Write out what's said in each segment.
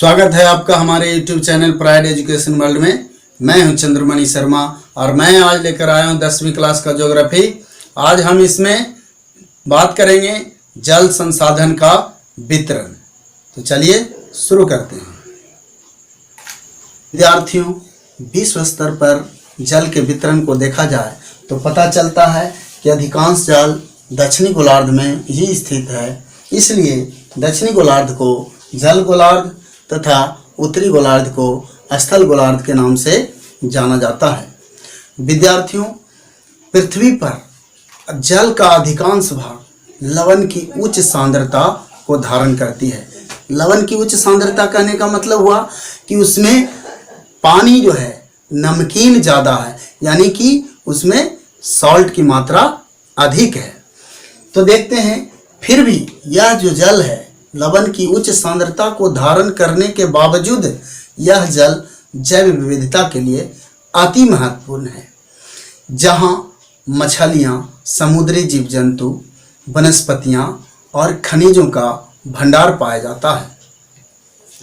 स्वागत है आपका हमारे YouTube channel pride education world में। मैं हूं चंद्रमणि शर्मा और मैं आज लेकर आया हूं 10वीं क्लास का ज्योग्राफी। आज हम इसमें बात करेंगे जल संसाधन का वितरण। तो चलिए शुरू करते हैं। विद्यार्थियों, विश्व स्तर पर जल के वितरण को देखा जाए तो पता चलता है कि अधिकांश जल दक्षिणी गोलार्ध में ही स्थित है। इसलिए दक्षिणी गोलार्ध को जल गोलार्ध तथा उत्तरी गोलार्ध को स्थल गोलार्ध के नाम से जाना जाता है। विद्यार्थियों, पृथ्वी पर जल का अधिकांश भाग लवण की उच्च सांद्रता को धारण करती है। लवण की उच्च सांद्रता कहने का मतलब हुआ कि उसमें पानी जो है नमकीन ज़्यादा है, यानी कि उसमें सॉल्ट की मात्रा अधिक है। तो देखते हैं, फिर भी यह जो जल है लवण की उच्च सांद्रता को धारण करने के बावजूद यह जल जैव विविधता के लिए अति महत्वपूर्ण है। जहाँ मछलियाँ, समुद्री जीव जंतु, वनस्पतियाँ और खनिजों का भंडार पाया जाता है।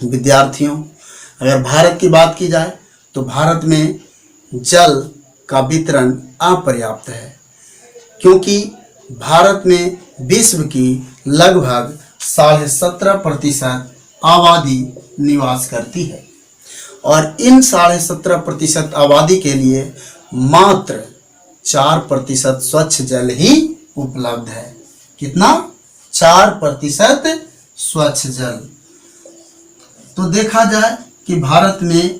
विद्यार्थियों, अगर भारत की बात की जाए तो भारत में जल का वितरण अपर्याप्त है, क्योंकि भारत में विश्व की लगभग 17.5% आबादी निवास करती है और इन 17.5% आबादी के लिए मात्र 4% स्वच्छ जल ही उपलब्ध है। कितना? 4% स्वच्छ जल। तो देखा जाए कि भारत में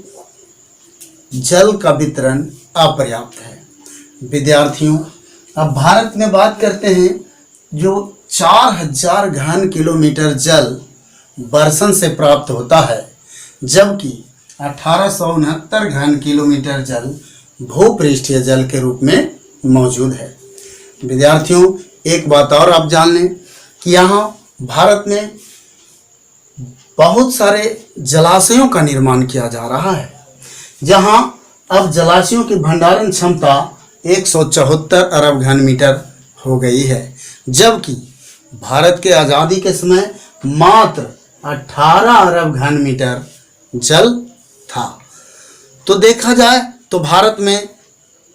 जल का वितरण अपर्याप्त है। विद्यार्थियों, अब भारत में बात करते हैं, जो 4000 घन किलोमीटर जल बरसन से प्राप्त होता है, जबकि 1869 घन किलोमीटर जल भूपृष्ठीय जल के रूप में मौजूद है। विद्यार्थियों, एक बात और आप जान लें कि यहाँ भारत में बहुत सारे जलाशयों का निर्माण किया जा रहा है, जहाँ अब जलाशयों की भंडारण क्षमता 174 अरब घन मीटर हो गई है, जबकि भारत के आज़ादी के समय मात्र 18 अरब घन मीटर जल था। तो देखा जाए तो भारत में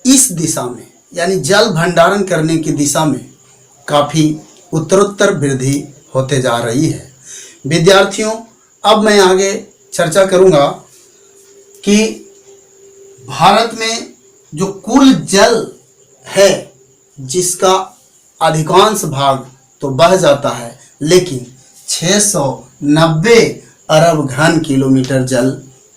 इस दिशा में, यानी जल भंडारण करने की दिशा में काफ़ी उत्तरोत्तर वृद्धि होते जा रही है। विद्यार्थियों, अब मैं आगे चर्चा करूंगा कि भारत में जो कुल जल है, जिसका अधिकांश भाग तो बह जाता है, लेकिन 690 अरब घन किलोमीटर जल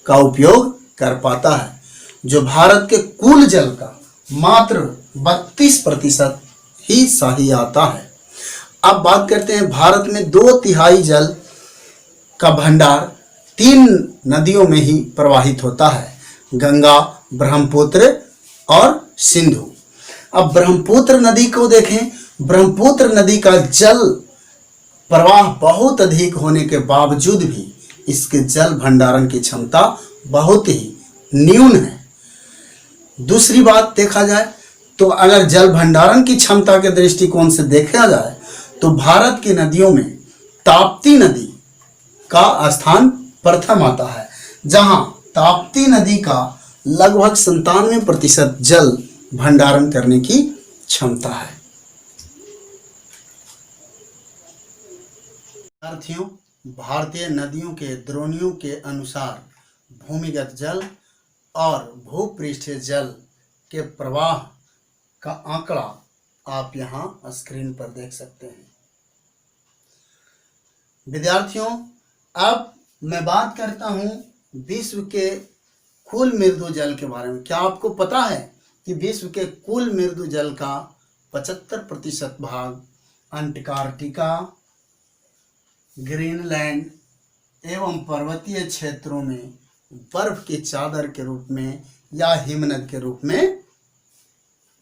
का उपयोग कर पाता है, जो भारत के कुल जल का मात्र 32% ही सही आता है। अब बात करते हैं, भारत में 2/3 जल का भंडार 3 नदियों में ही प्रवाहित होता है, गंगा, ब्रह्मपुत्र और सिंधु। अब ब्रह्मपुत्र नदी को देखें, ब्रह्मपुत्र नदी का जल प्रवाह बहुत अधिक होने के बावजूद भी इसके जल भंडारण की क्षमता बहुत ही न्यून है। दूसरी बात देखा जाए तो अगर जल भंडारण की क्षमता के दृष्टिकोण से देखा जाए तो भारत की नदियों में ताप्ती नदी का स्थान प्रथम आता है, जहां ताप्ती नदी का लगभग 97% जल भंडारण करने की क्षमता है। विद्यार्थियों, भारतीय नदियों के द्रोणियों के अनुसार भूमिगत जल और भूपृष्ठीय जल के प्रवाह का आंकड़ा आप यहाँ स्क्रीन पर देख सकते हैं। विद्यार्थियों, अब मैं बात करता हूँ विश्व के कुल मृदु जल के बारे में। क्या आपको पता है कि विश्व के कुल मृदु जल का 75% भाग अंटार्कटिका, ग्रीनलैंड एवं पर्वतीय क्षेत्रों में बर्फ की चादर के रूप में या हिमनद के रूप में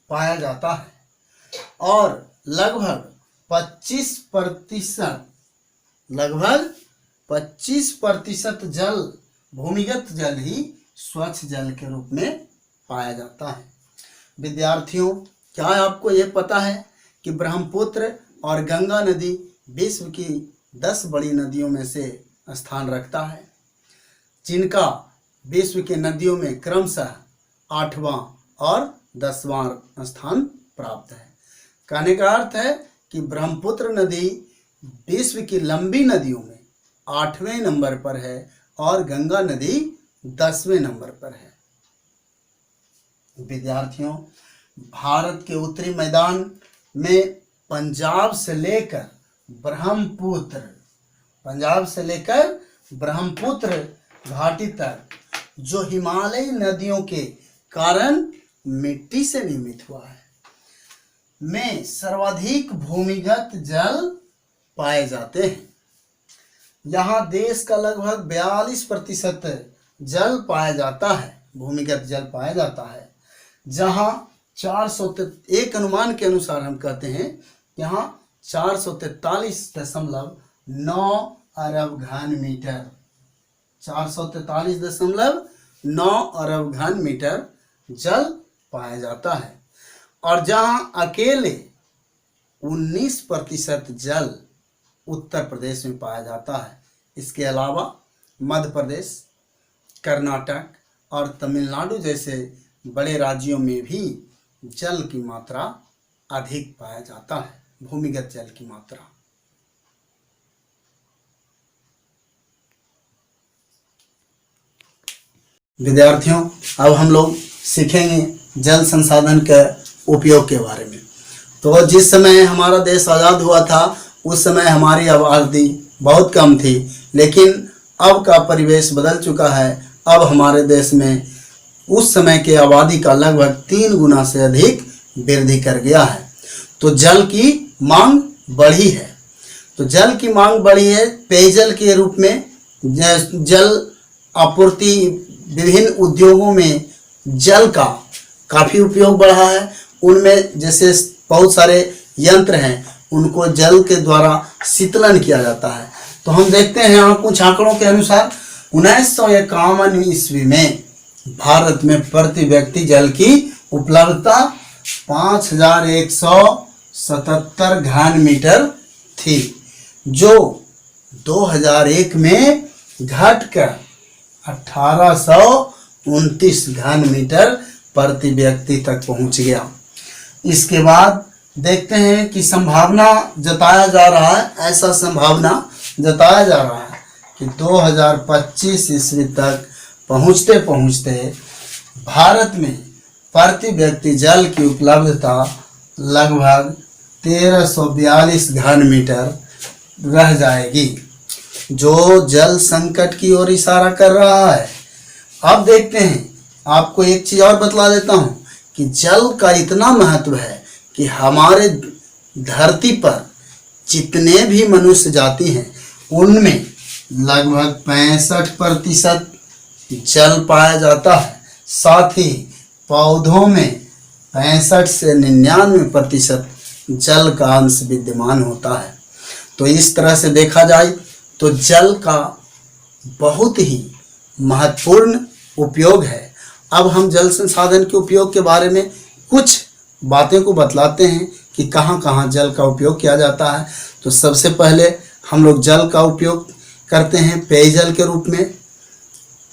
पाया जाता है और लगभग 25% जल, भूमिगत जल ही स्वच्छ जल के रूप में पाया जाता है। विद्यार्थियों, क्या आपको ये पता है कि ब्रह्मपुत्र और गंगा नदी विश्व की 10 बड़ी नदियों में से स्थान रखता है? जिनका विश्व की नदियों में क्रमशः 8वां और 10वां स्थान प्राप्त है। कहने का अर्थ है कि ब्रह्मपुत्र नदी विश्व की लंबी नदियों में 8वें नंबर पर है और गंगा नदी 10वें नंबर पर है। विद्यार्थियों, भारत के उत्तरी मैदान में पंजाब से लेकर ब्रह्मपुत्र घाटी तक जो हिमालयी नदियों के कारण मिट्टी से निर्मित हुआ है में सर्वाधिक भूमिगत जल पाए जाते हैं। यहाँ देश का लगभग 42% जल पाया जाता है, भूमिगत जल पाया जाता है। जहाँ 400 अनुमान के अनुसार हम कहते हैं यहाँ 443.9 अरब घन मीटर 443.9 अरब घन मीटर जल पाया जाता है। और जहाँ अकेले 19% जल उत्तर प्रदेश में पाया जाता है। इसके अलावा मध्य प्रदेश, कर्नाटक और तमिलनाडु जैसे बड़े राज्यों में भी जल की मात्रा अधिक पाया जाता है, भूमिगत जल की मात्रा। विद्यार्थियों, अब हम लोग सीखेंगे जल संसाधन के उपयोग के बारे में। तो जिस समय हमारा देश आज़ाद हुआ था उस समय हमारी आबादी बहुत कम थी, लेकिन अब का परिवेश बदल चुका है। अब हमारे देश में उस समय के आबादी का लगभग 3 गुना से अधिक वृद्धि कर गया है। तो जल की मांग बढ़ी है। पेयजल के रूप में जल आपूर्ति, विभिन्न उद्योगों में जल का काफ़ी उपयोग बढ़ा है। उनमें जैसे बहुत सारे यंत्र हैं, उनको जल के द्वारा शीतलन किया जाता है। तो हम देखते हैं यहाँ कुछ आंकड़ों के अनुसार 1951 ईस्वी में भारत में प्रति व्यक्ति जल की उपलब्धता 5177 घन मीटर थी, जो 2001 में घटकर 1829 घन मीटर प्रति व्यक्ति तक पहुंच गया। इसके बाद देखते हैं कि संभावना जताया जा रहा है, ऐसा संभावना जताया जा रहा है कि 2025 ईस्वी तक पहुंचते पहुंचते भारत में प्रति व्यक्ति जल की उपलब्धता लगभग 1342 घन मीटर रह जाएगी, जो जल संकट की ओर इशारा कर रहा है। अब देखते हैं, आपको एक चीज़ और बतला देता हूँ कि जल का इतना महत्व है कि हमारे धरती पर जितने भी मनुष्य जाति हैं उनमें लगभग 65% जल पाया जाता है। साथ ही पौधों में 65 से 99% जल का अंश विद्यमान होता है। तो इस तरह से देखा जाए तो जल का बहुत ही महत्वपूर्ण उपयोग है। अब हम जल संसाधन के उपयोग के बारे में कुछ बातें को बतलाते हैं कि कहाँ कहाँ जल का उपयोग किया जाता है। तो सबसे पहले हम लोग जल का उपयोग करते हैं पेयजल के रूप में,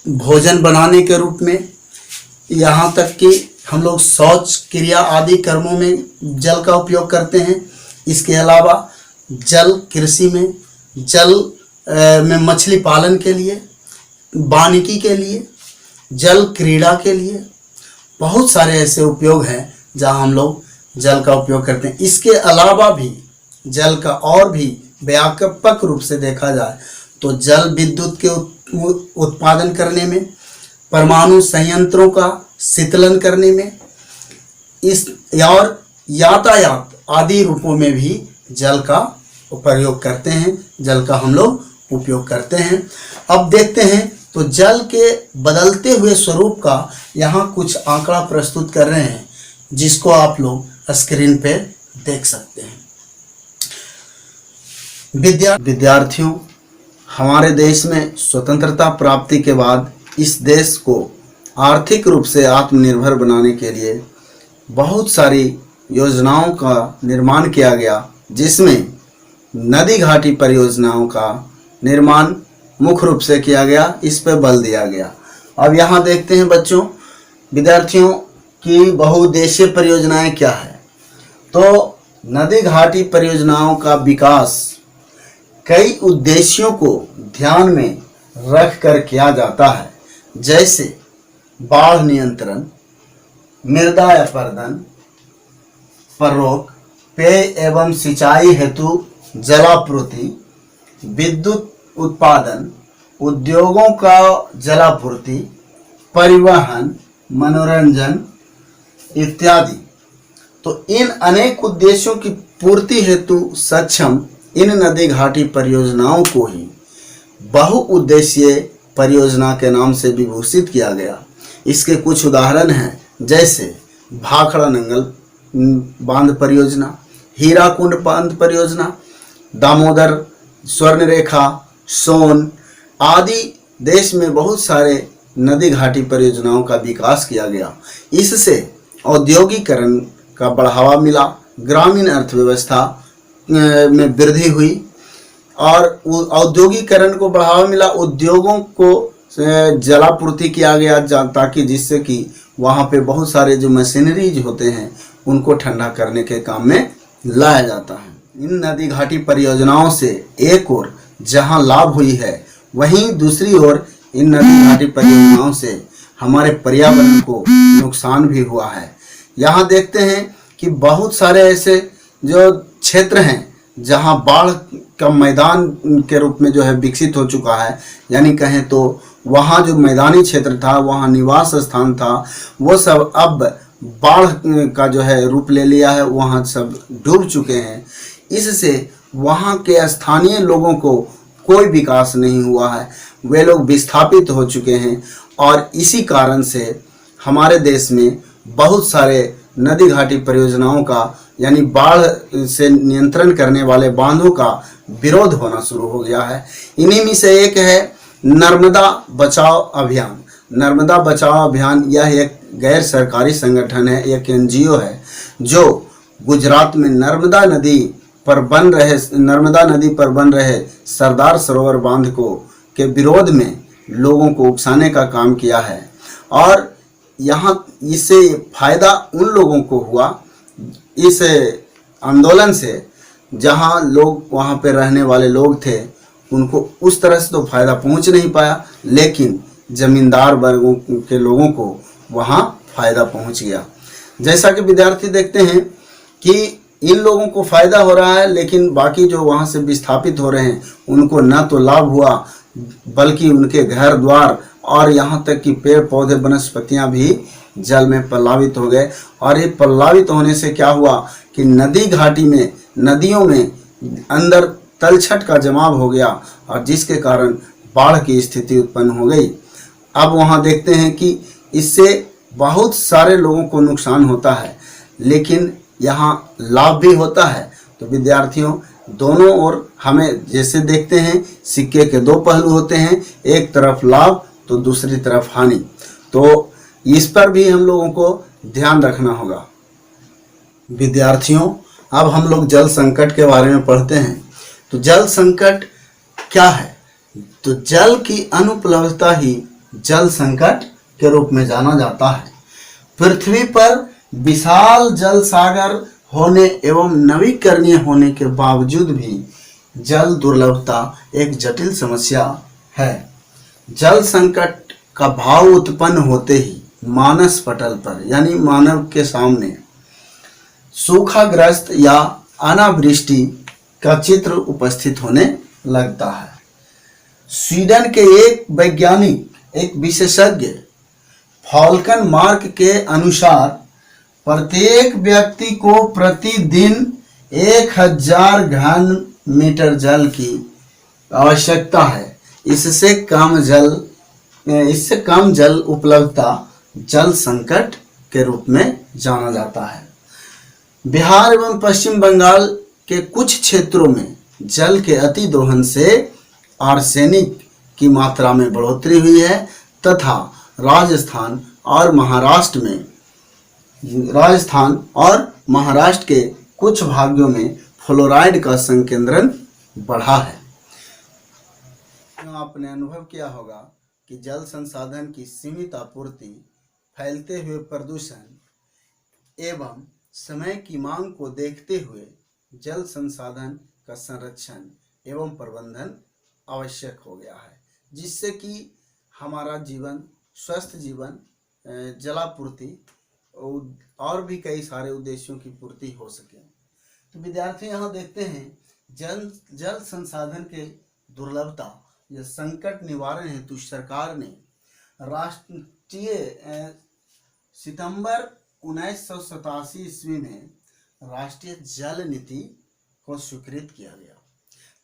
भोजन बनाने के रूप में, यहाँ तक कि हम लोग शौच क्रिया आदि कर्मों में जल का उपयोग करते हैं। इसके अलावा जल कृषि में, जल में मछली पालन के लिए, वानिकी के लिए, जल क्रीड़ा के लिए, बहुत सारे ऐसे उपयोग हैं जहाँ हम लोग जल का उपयोग करते हैं। इसके अलावा भी जल का और भी व्यापक रूप से देखा जाए तो जल विद्युत के उत्पादन करने में, परमाणु संयंत्रों का शीतलन करने में, इस और यातायात आदि रूपों में भी जल का प्रयोग करते हैं, जल का हम लोग उपयोग करते हैं। अब देखते हैं तो जल के बदलते हुए स्वरूप का यहाँ कुछ आंकड़ा प्रस्तुत कर रहे हैं, जिसको आप लोग स्क्रीन पे देख सकते हैं। विद्यार्थियों, हमारे देश में स्वतंत्रता प्राप्ति के बाद इस देश को आर्थिक रूप से आत्मनिर्भर बनाने के लिए बहुत सारी योजनाओं का निर्माण किया गया, जिसमें नदी घाटी परियोजनाओं का निर्माण मुख्य रूप से किया गया, इस पर बल दिया गया। अब यहाँ देखते हैं बच्चों, विद्यार्थियों की बहुउद्देशीय परियोजनाएं क्या है। तो नदी घाटी परियोजनाओं का विकास कई उद्देश्यों को ध्यान में रख कर किया जाता है, जैसे बाढ़ नियंत्रण, मृदा अपरदन पर रोक, पेय एवं सिंचाई हेतु जलापूर्ति, विद्युत उत्पादन, उद्योगों का जलापूर्ति, परिवहन, मनोरंजन इत्यादि। तो इन अनेक उद्देश्यों की पूर्ति हेतु सक्षम इन नदी घाटी परियोजनाओं को ही बहुउद्देशीय परियोजना के नाम से विभूषित किया गया। इसके कुछ उदाहरण हैं, जैसे भाखड़ा नंगल बांध परियोजना, हीराकुंड बांध परियोजना, दामोदर स्वर्ण रेखा, सोन आदि। देश में बहुत सारे नदी घाटी परियोजनाओं का विकास किया गया। इससे औद्योगिकरण का बढ़ावा मिला, ग्रामीण अर्थव्यवस्था में वृद्धि हुई और औद्योगिकरण को बढ़ावा मिला, उद्योगों को जलापूर्ति किया गया ताकि जिससे कि वहाँ पे बहुत सारे जो मशीनरीज होते हैं उनको ठंडा करने के काम में लाया जाता है। इन नदी घाटी परियोजनाओं से एक ओर जहाँ लाभ हुई है, वहीं दूसरी ओर इन नदी घाटी परियोजनाओं से हमारे पर्यावरण को नुकसान भी हुआ है। यहाँ देखते हैं कि बहुत सारे ऐसे जो क्षेत्र हैं जहाँ बाढ़ का मैदान के रूप में जो है विकसित हो चुका है, यानी कहें तो वहाँ जो मैदानी क्षेत्र था, वहाँ निवास स्थान था, वो सब अब बाढ़ का जो है रूप ले लिया है, वहाँ सब डूब चुके हैं। इससे वहाँ के स्थानीय लोगों को कोई विकास नहीं हुआ है, वे लोग विस्थापित हो चुके हैं और इसी कारण से हमारे देश में बहुत सारे नदी घाटी परियोजनाओं का यानी बाढ़ से नियंत्रण करने वाले बांधों का विरोध होना शुरू हो गया है। इन्हीं में से एक है नर्मदा बचाओ अभियान। नर्मदा बचाओ अभियान यह एक गैर सरकारी संगठन है, एक NGO है जो गुजरात में नर्मदा नदी पर बन रहे सरदार सरोवर बांध के विरोध में लोगों को उकसाने का काम किया है। और यहाँ इससे फायदा उन लोगों को हुआ इस आंदोलन से जहाँ लोग वहाँ पे रहने वाले लोग थे, उनको उस तरह से तो फायदा पहुँच नहीं पाया, लेकिन जमींदार वर्गों के लोगों को वहाँ फायदा पहुँच गया। जैसा कि विद्यार्थी देखते हैं कि इन लोगों को फायदा हो रहा है, लेकिन बाकी जो वहाँ से विस्थापित हो रहे हैं उनको न तो लाभ हुआ, बल्कि उनके घर द्वार और यहाँ तक कि पेड़ पौधे वनस्पतियाँ भी जल में प्लावित हो गए। और ये प्लावित होने से क्या हुआ कि नदी घाटी में, नदियों में अंदर तलछट का जमाव हो गया और जिसके कारण बाढ़ की स्थिति उत्पन्न हो गई। अब वहाँ देखते हैं कि इससे बहुत सारे लोगों को नुकसान होता है, लेकिन यहाँ लाभ भी होता है। तो विद्यार्थियों, दोनों ओर हमें जैसे देखते हैं सिक्के के दो पहलू होते हैं, एक तरफ लाभ तो दूसरी तरफ हानि। तो इस पर भी हम लोगों को ध्यान रखना होगा। विद्यार्थियों, अब हम लोग जल संकट के बारे में पढ़ते हैं। तो जल संकट क्या है? तो जल की अनुपलब्धता ही जल संकट के रूप में जाना जाता है। पृथ्वी पर विशाल जल सागर होने एवं नवीकरणीय होने के बावजूद भी जल दुर्लभता एक जटिल समस्या है। जल संकट का भाव उत्पन्न होते ही मानस पटल पर यानी मानव के सामने सूखाग्रस्त या अनावृष्टि का चित्र उपस्थित होने लगता है। स्वीडन के एक वैज्ञानिक, एक विशेषज्ञ फॉल्कन मार्क के अनुसार प्रत्येक व्यक्ति को प्रतिदिन 1000 घन मीटर जल की आवश्यकता है। इससे कम जल उपलब्धता जल संकट के रूप में जाना जाता है। बिहार एवं पश्चिम बंगाल के कुछ क्षेत्रों में जल के अति दोहन से आर्सेनिक की मात्रा में बढ़ोतरी हुई है तथा राजस्थान और महाराष्ट्र के कुछ भागों में फ्लोराइड का संकेंद्रण बढ़ा है। आपने अनुभव किया होगा कि जल संसाधन की सीमित आपूर्ति, फैलते हुए प्रदूषण एवं समय की मांग को देखते हुए जल संसाधन का संरक्षण एवं प्रबंधन आवश्यक हो गया है, जिससे कि हमारा जीवन, स्वस्थ जीवन, जलापूर्ति और भी कई सारे उद्देश्यों की पूर्ति हो सके। तो विद्यार्थी यहाँ देखते हैं जल संसाधन के दुर्लभता या संकट निवारण हेतु सरकार ने राष्ट्रीय सितंबर 1987 ईस्वी में राष्ट्रीय जल नीति को स्वीकृत किया गया।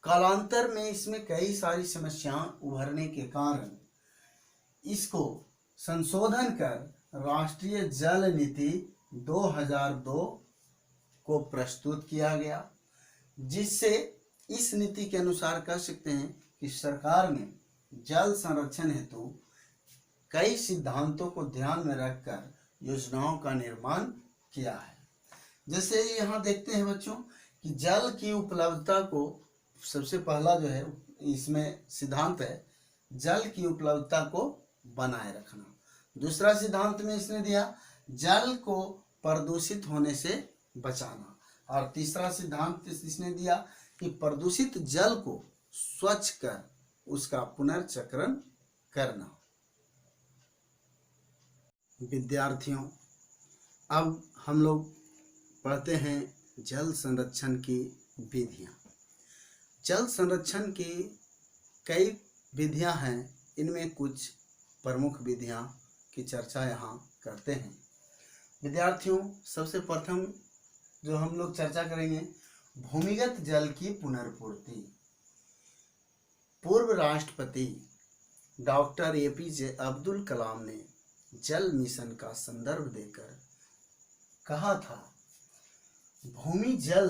कालांतर में इसमें कई सारी समस्याएं उभरने के कारण इसको संशोधन कर राष्ट्रीय जल नीति 2002 को प्रस्तुत किया गया, जिससे इस नीति के अनुसार कह सकते हैं कि सरकार ने जल संरक्षण हेतु कई सिद्धांतों को ध्यान में रखकर योजनाओं का निर्माण किया है। जैसे यहाँ देखते हैं बच्चों कि जल की उपलब्धता को, सबसे पहला जो है इसमें सिद्धांत है जल की उपलब्धता को बनाए रखना। दूसरा सिद्धांत में इसने दिया जल को प्रदूषित होने से बचाना, और तीसरा सिद्धांत इसने दिया कि प्रदूषित जल को स्वच्छ कर उसका पुनर्चक्रण करना। विद्यार्थियों, अब हम लोग पढ़ते हैं जल संरक्षण की विधियां। जल संरक्षण की कई विधियां हैं, इनमें कुछ प्रमुख विधियां की चर्चा यहाँ करते हैं। विद्यार्थियों, सबसे प्रथम जो हम लोग चर्चा करेंगे भूमिगत जल की पुनर्पूर्ति। पूर्व राष्ट्रपति डॉक्टर APJ अब्दुल कलाम ने जल मिशन का संदर्भ देकर कहा था, भूमि जल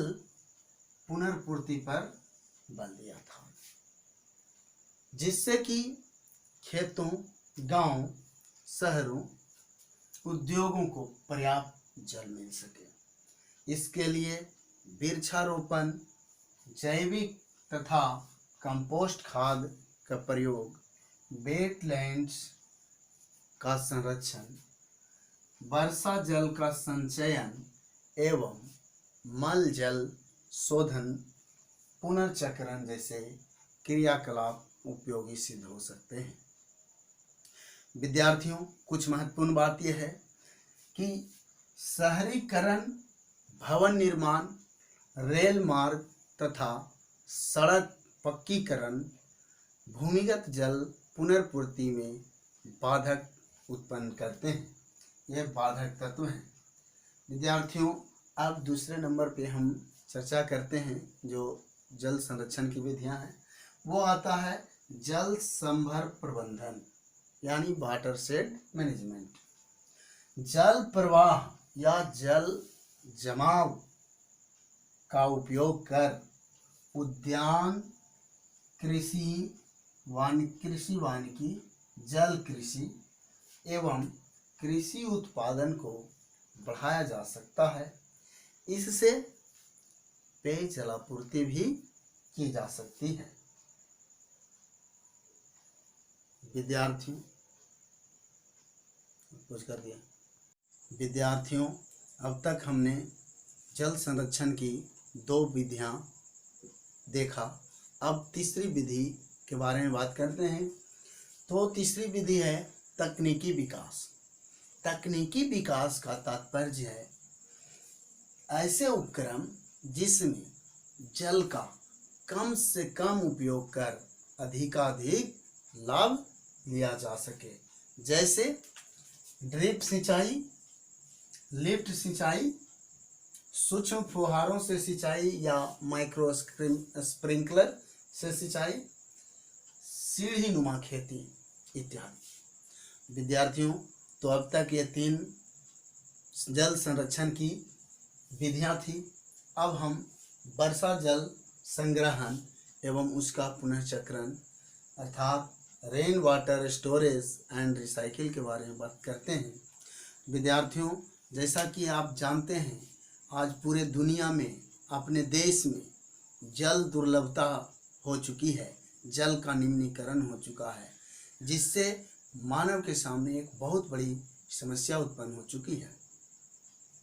पुनर्पूर्ति पर बल दिया था, जिससे कि खेतों, गांव, शहरों, उद्योगों को पर्याप्त जल मिल सके। इसके लिए वृक्षारोपण, जैविक तथा कंपोस्ट खाद का प्रयोग, वेटलैंड्स का संरक्षण, वर्षा जल का संचयन एवं मल जल शोधन, पुनर्चक्रण जैसे क्रियाकलाप उपयोगी सिद्ध हो सकते हैं। विद्यार्थियों, कुछ महत्वपूर्ण बात यह है कि शहरीकरण, भवन निर्माण, रेल मार्ग तथा सड़क पक्कीकरण भूमिगत जल पुनर्पूर्ति में बाधक उत्पन्न करते हैं। यह बाधक तत्व हैं। विद्यार्थियों, अब दूसरे नंबर पे हम चर्चा करते हैं जो जल संरक्षण की विधियां हैं, वो आता है जल संभर प्रबंधन, यानी वाटर शेड मैनेजमेंट। जल प्रवाह या जल जमाव का उपयोग कर उद्यान, कृषि वानिकी, जल कृषि एवं कृषि उत्पादन को बढ़ाया जा सकता है। इससे पेयजल आपूर्ति भी की जा सकती है। विद्यार्थियों, कुछ कर दिया। विद्यार्थियों, अब तक हमने जल संरक्षण की 2 विधियां देखा। अब तीसरी विधि के बारे में बात करते हैं। तो तीसरी विधि है तकनीकी विकास। तकनीकी विकास का तात्पर्य है ऐसे उपक्रम जिसमें जल का कम से कम उपयोग कर अधिकाधिक लाभ लिया जा सके, जैसे ड्रिप सिंचाई, लिफ्ट सिंचाई, सूक्ष्म फुहारों से सिंचाई या माइक्रो स्प्रिंकलर से सिंचाई, सीढ़ी नुमा खेती इत्यादि। विद्यार्थियों, तो अब तक ये 3 जल संरक्षण की विधियां थी। अब हम वर्षा जल संग्रहण एवं उसका पुनर्चक्रण अर्थात rain water storage and recycle के बारे में बात करते हैं। विद्यार्थियों, जैसा कि आप जानते हैं, आज पूरे दुनिया में, अपने देश में जल दुर्लभता हो चुकी है, जल का निम्नीकरण हो चुका है, जिससे मानव के सामने एक बहुत बड़ी समस्या उत्पन्न हो चुकी है।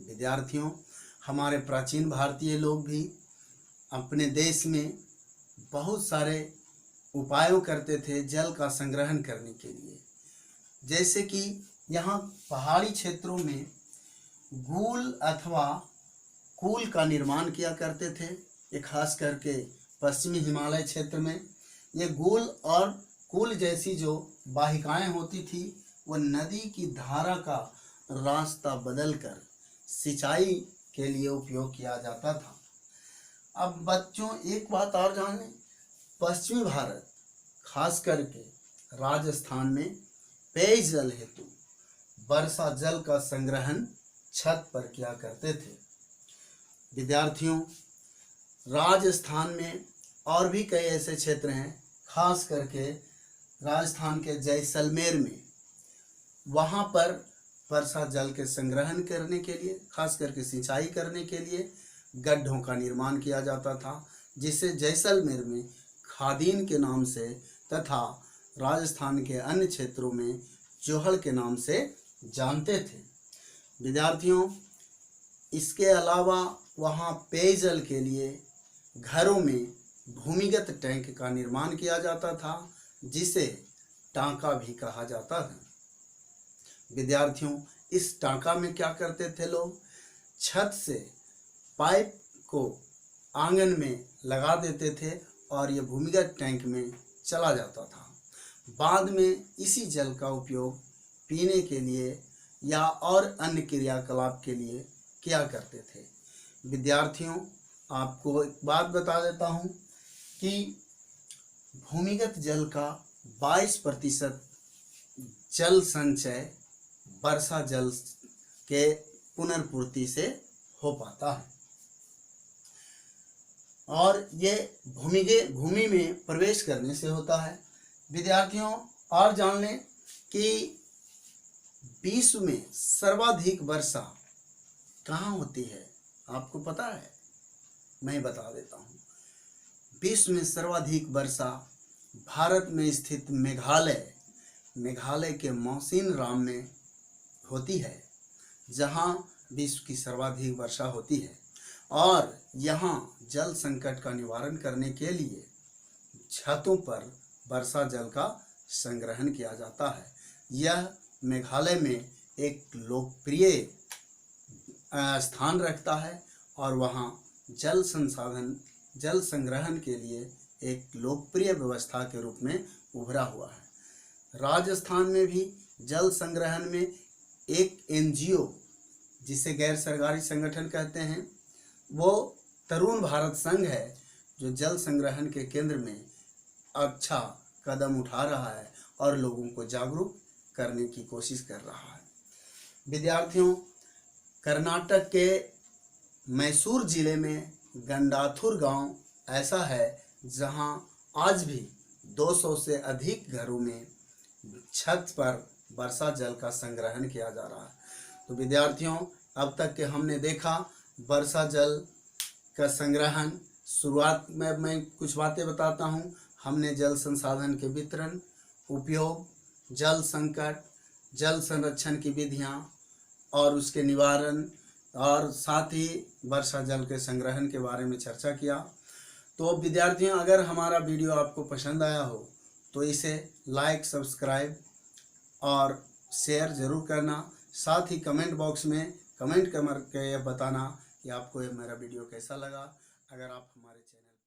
विद्यार्थियों, हमारे प्राचीन भारतीय लोग भी अपने देश में बहुत सारे उपायों करते थे जल का संग्रहण करने के लिए। जैसे कि यहाँ पहाड़ी क्षेत्रों में गूल अथवा कूल का निर्माण किया करते थे। ये खास करके पश्चिमी हिमालय क्षेत्र में ये गूल और कूल जैसी जो वाहिकाएं होती थी, वो नदी की धारा का रास्ता बदलकर सिंचाई के लिए उपयोग किया जाता था। अब बच्चों एक बात और जान लें, पश्चिमी भारत खास करके राजस्थान में पेयजल हेतु वर्षा जल का संग्रहण छत पर किया करते थे। विद्यार्थियों, राजस्थान में और भी कई ऐसे क्षेत्र हैं, खास करके राजस्थान के जैसलमेर में, वहाँ पर वर्षा जल के संग्रहण करने के लिए, खास करके सिंचाई करने के लिए गड्ढों का निर्माण किया जाता था, जिसे जैसलमेर में खादीन के नाम से तथा राजस्थान के अन्य क्षेत्रों में जोहड़ के नाम से जानते थे। विद्यार्थियों, इसके अलावा वहाँ पेयजल के लिए घरों में भूमिगत टैंक का निर्माण किया जाता था, जिसे टांका भी कहा जाता था। विद्यार्थियों, इस टांका में क्या करते थे लोग, छत से पाइप को आंगन में लगा देते थे और ये भूमिगत टैंक में चला जाता था। बाद में इसी जल का उपयोग पीने के लिए या और अन्य क्रियाकलाप के लिए किया करते थे। विद्यार्थियों, आपको एक बात बता देता हूँ कि भूमिगत जल का 22% जल संचय वर्षा जल के पुनर्पूर्ति से हो पाता है और ये भूमि में प्रवेश करने से होता है। विद्यार्थियों, और जान लें कि विश्व में सर्वाधिक वर्षा कहाँ होती है, आपको पता है? मैं बता देता हूँ। विश्व में सर्वाधिक वर्षा भारत में स्थित मेघालय के मौसिनराम में होती है, जहाँ विश्व की सर्वाधिक वर्षा होती है। और यहाँ जल संकट का निवारण करने के लिए छतों पर वर्षा जल का संग्रहण किया जाता है। यह मेघालय में एक लोकप्रिय स्थान रखता है और वहाँ जल संग्रहण के लिए एक लोकप्रिय व्यवस्था के रूप में उभरा हुआ है। राजस्थान में भी जल संग्रहण में एक NGO, जिसे गैर सरकारी संगठन कहते हैं, वो तरुण भारत संघ है, जो जल संग्रहण के केंद्र में अच्छा कदम उठा रहा है और लोगों को जागरूक करने की कोशिश कर रहा है। विद्यार्थियों, कर्नाटक के मैसूर जिले में गंडाथुर गांव ऐसा है जहां आज भी 200 से अधिक घरों में छत पर वर्षा जल का संग्रहण किया जा रहा है। तो विद्यार्थियों, अब तक के हमने देखा वर्षा जल का संग्रहण। शुरुआत में मैं कुछ बातें बताता हूँ। हमने जल संसाधन के वितरण, उपयोग, जल संकट, जल संरक्षण की विधियाँ और उसके निवारण, और साथ ही वर्षा जल के संग्रहण के बारे में चर्चा किया। तो विद्यार्थियों, अगर हमारा वीडियो आपको पसंद आया हो तो इसे लाइक, सब्सक्राइब और शेयर ज़रूर करना। साथ ही कमेंट बॉक्स में कमेंट करके बताना कि आपको ये मेरा वीडियो कैसा लगा। अगर आप हमारे चैनल